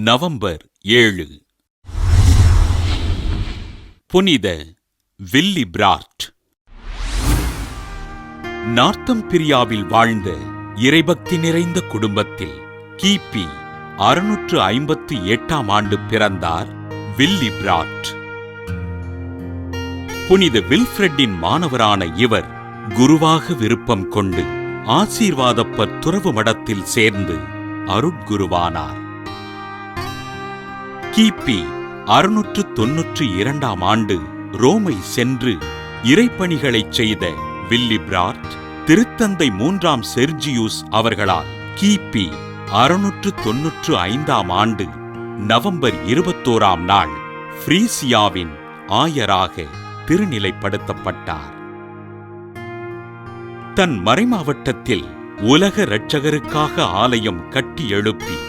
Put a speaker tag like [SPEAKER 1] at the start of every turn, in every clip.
[SPEAKER 1] November 7. புனித வில்லி Brad. நார்த்தம்பிரியாவில் வாழ்ந்த இறைபக்தி நிறைந்த குடும்பத்தில் கிபி 658ஆம் ஆண்டு பிறந்தார் வில்லி பிராட். புனித வில்ஃப்ரெட்டின் மாணவரான இவர் குருவாக விருப்பம் கொண்டு ஆசீர்வாதப்பர் துறவு மடத்தில் சேர்ந்து அருட்குருவானார். கிபி 692ஆம் ஆண்டு ரோமை சென்று இறைப்பணிகளைச் செய்த வில்லி பிராட் திருத்தந்தை 3ஆம் செர்ஜியூஸ் அவர்களால் கிபி 695ஆம் ஆண்டு நவம்பர் 21ஆம் நாள் ஃப்ரீசியாவின் ஆயராக திருநிலைப்படுத்தப்பட்டார். தன் மறைமாவட்டத்தில் உலக இரட்சகருக்காக ஆலயம் கட்டி எழுப்பி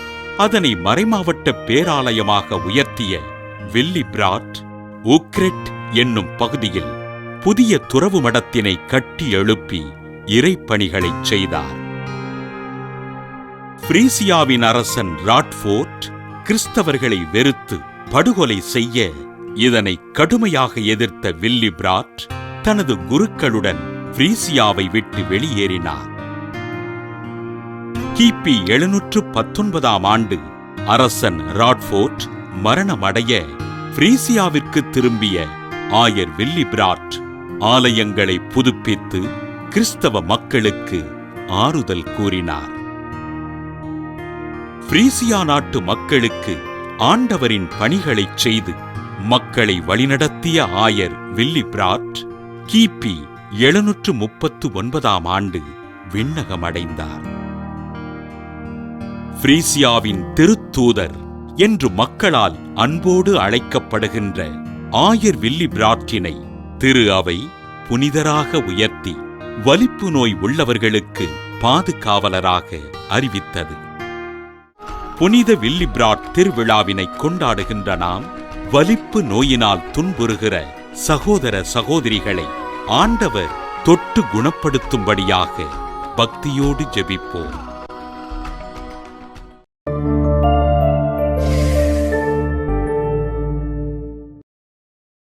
[SPEAKER 1] அதனை மறைமாவட்ட பேராலயமாக உயர்த்திய வில்லி பிராட் உக்ரெட் என்னும் பகுதியில் புதிய துறவு மடத்தினை கட்டி எழுப்பி இறைப்பணிகளைச் செய்தார். ஃப்ரீசியாவின் அரசன் ராட்ஃபோர்ட் கிறிஸ்தவர்களை வெறுத்து படுகொலை செய்ய இதனை கடுமையாக எதிர்த்த வில்லி பிராட் தனது குருக்களுடன் ஃப்ரீசியாவை விட்டு வெளியேறினார். கிபி 719ஆம் ஆண்டு அரசன் ராட்ஃபோர்ட் மரணமடைய ஃப்ரீசியாவிற்கு திரும்பிய ஆயர் வில்லி பிராட் ஆலயங்களை புதுப்பித்து கிறிஸ்தவ மக்களுக்கு ஆறுதல் கூறினார். ஃப்ரீசியா நாட்டு மக்களுக்கு ஆண்டவரின் பணிகளைச் செய்து மக்களை வழிநடத்திய ஆயர் வில்லி பிராட் கிபி 739ஆம் ஆண்டு விண்ணகமடைந்தார். ஃப்ரீசியாவின் திருத்தூதர் என்று மக்களால் அன்போடு அழைக்கப்படுகின்ற ஆயர் வில்லி பிராட்டினை திரு அவை புனிதராக உயர்த்தி வலிப்பு நோய் உள்ளவர்களுக்கு பாதுகாவலராக அறிவித்தது. புனித வில்லி பிராட் திருவிழாவினை கொண்டாடுகின்ற நாம் வலிப்பு நோயினால் துன்புறுகிற சகோதர சகோதரிகளை ஆண்டவர் தொட்டு குணப்படுத்தும்படியாக பக்தியோடு ஜெபிப்போம்.